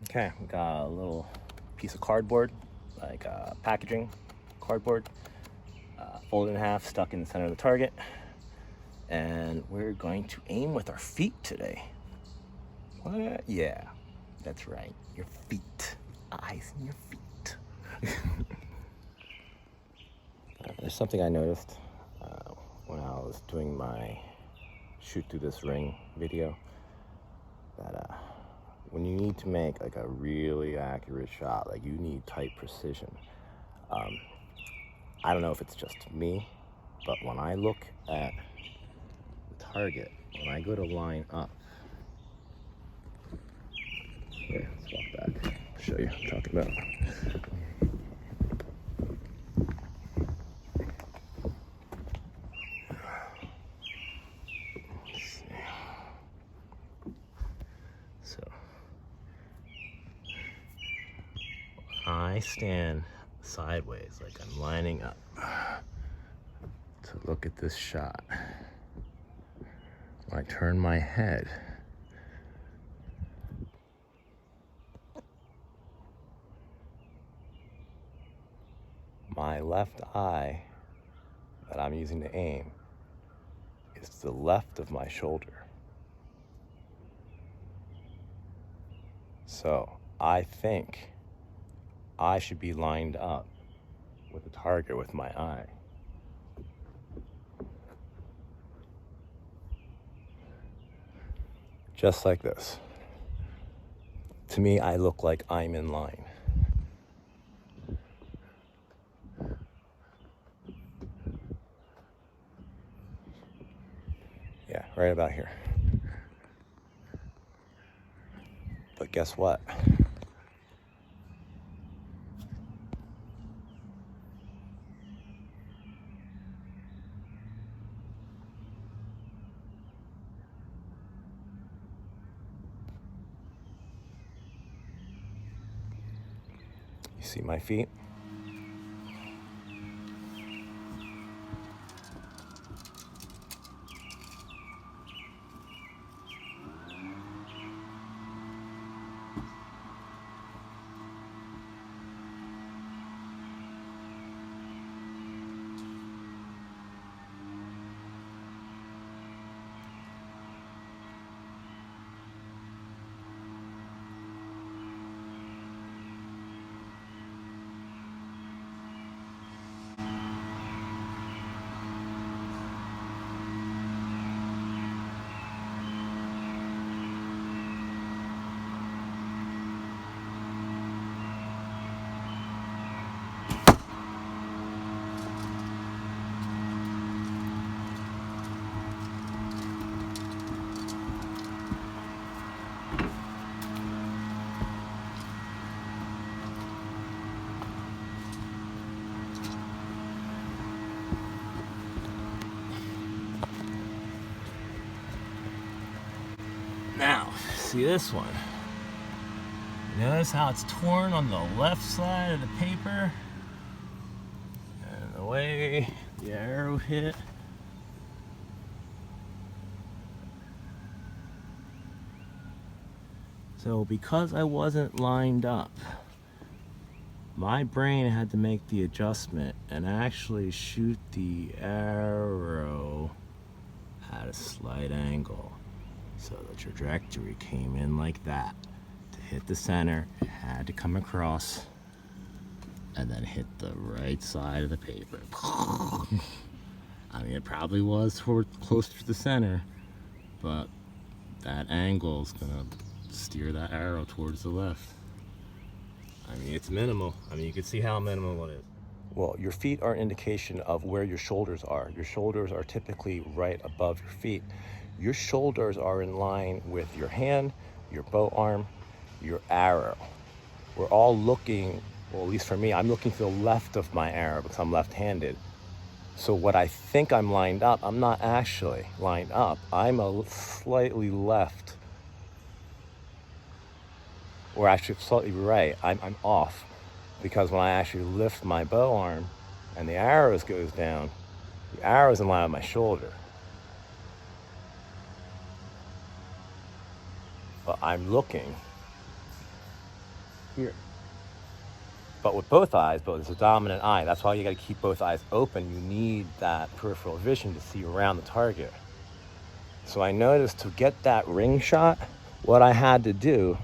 Okay, we got a little piece of cardboard, like packaging cardboard, folded in half, stuck in the center of the target. And we're going to aim with our feet today. What? Yeah, that's right. Your feet. Eyes in your feet. There's something I noticed when I was doing my shoot through this ring video, that when you need to make like a really accurate shot, like you need tight precision. I don't know if it's just me, but when I look at the target, when I go to line up, here, let's walk back, I'll show you what I'm talking about. So I stand sideways, like I'm lining up to look at this shot. When I turn my head, my left eye that I'm using to aim is to the left of my shoulder. So I think I should be lined up with the target with my eye. Just like this. To me, I look like I'm in line. Yeah, right about here. But guess what? You see my feet? Now, see this one. Notice how it's torn on the left side of the paper? And the way the arrow hit. So because I wasn't lined up, my brain had to make the adjustment and actually shoot the arrow at a slight angle. So the trajectory came in like that. To hit the center, it had to come across and then hit the right side of the paper. I mean, it probably was closer to the center, but that angle is gonna steer that arrow towards the left. I mean, it's minimal. I mean, you can see how minimal it is. Well, your feet are an indication of where your shoulders are. Your shoulders are typically right above your feet. Your shoulders are in line with your hand, your bow arm, your arrow. We're all looking, well, at least for me, I'm looking to the left of my arrow because I'm left-handed. So what I think I'm lined up, I'm not actually lined up. I'm slightly left, or actually slightly right. I'm off, because when I actually lift my bow arm and the arrow goes down, the arrow's in line with my shoulder. But I'm looking here. But with both eyes, but it's a dominant eye. That's why you got to keep both eyes open. You need that peripheral vision to see around the target. So I noticed to get that ring shot, what I had to do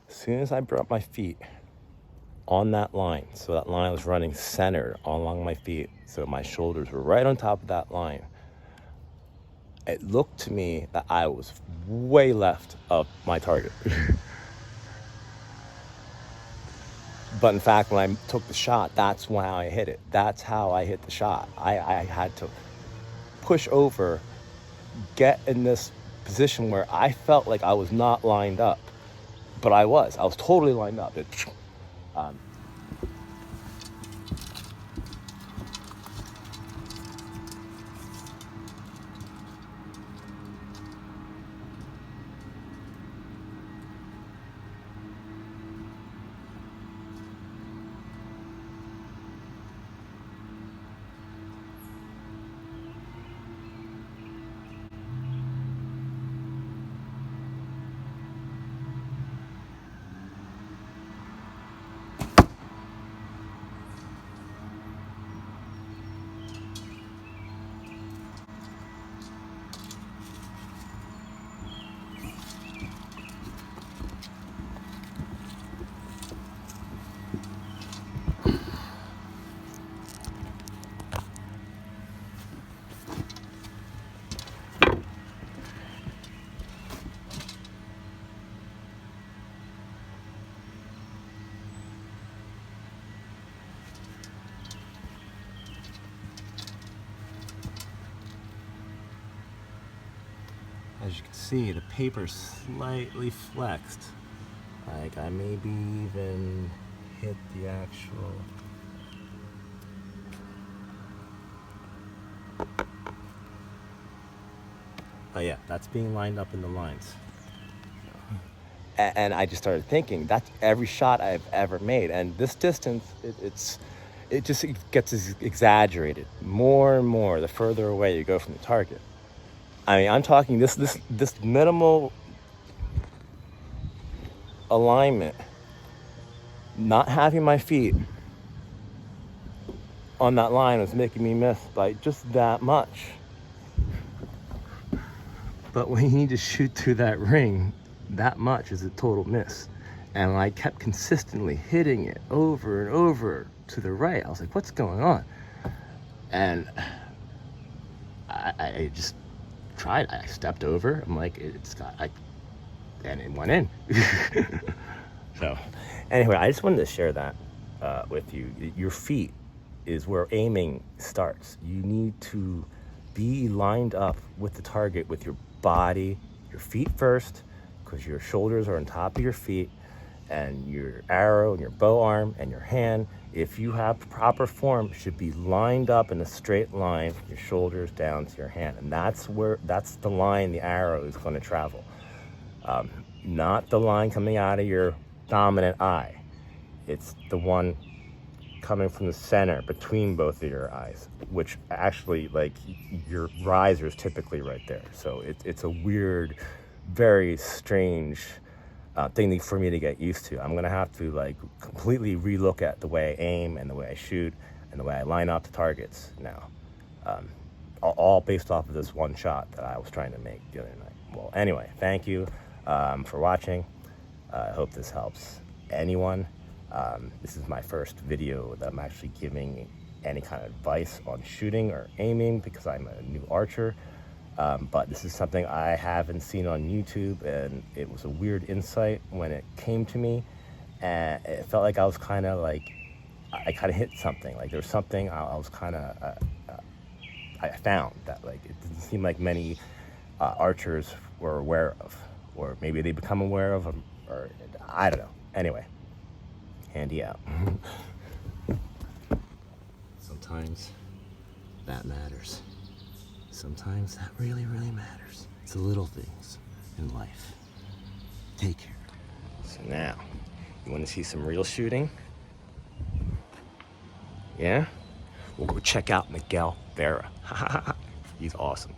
as soon as I brought my feet on that line, so that line was running center along my feet, so my shoulders were right on top of that line, it looked to me that I was way left of my target. But in fact, when I took the shot, that's when I hit it. That's how I hit the shot. I had to push over, get in this position where I felt like I was not lined up, but I was totally lined up. As you can see, the paper's slightly flexed. Like I maybe even hit the actual... Oh yeah, that's being lined up in the lines. And I just started thinking, that's every shot I've ever made. And this distance, it just gets exaggerated more and more the further away you go from the target. I mean, I'm talking this minimal alignment, not having my feet on that line was making me miss by just that much. But when you need to shoot through that ring, that much is a total miss. And I kept consistently hitting it over and over to the right. I was like, what's going on? And I just tried. I stepped over. I'm like, and it went in. So anyway, I just wanted to share that with you. Your feet is where aiming starts. You need to be lined up with the target with your body, your feet first, because your shoulders are on top of your feet, and your arrow and your bow arm and your hand, if you have proper form, should be lined up in a straight line from your shoulders down to your hand. And that's the line the arrow is going to travel. Not the line coming out of your dominant eye. It's the one coming from the center between both of your eyes, which actually, like, your riser is typically right there. So it's a weird, very strange thing for me to get used to. I'm gonna have to like completely relook at the way I aim and the way I shoot and the way I line up the targets now, all based off of this one shot that I was trying to make the other night. Well, anyway, thank you for watching. I hope this helps anyone. This is my first video that I'm actually giving any kind of advice on shooting or aiming because I'm a new archer. But this is something I haven't seen on YouTube, and it was a weird insight when it came to me, and it felt like I was kind of like, I kind of hit something. Like there was something I was kind of, I found that like it didn't seem like many archers were aware of, or maybe they become aware of them, or I don't know. Anyway, handy out. Sometimes that matters. Sometimes that really, really matters. It's the little things in life. Take care. So now, You want to see some real shooting? Yeah? We'll go check out Miguel Vera. He's awesome.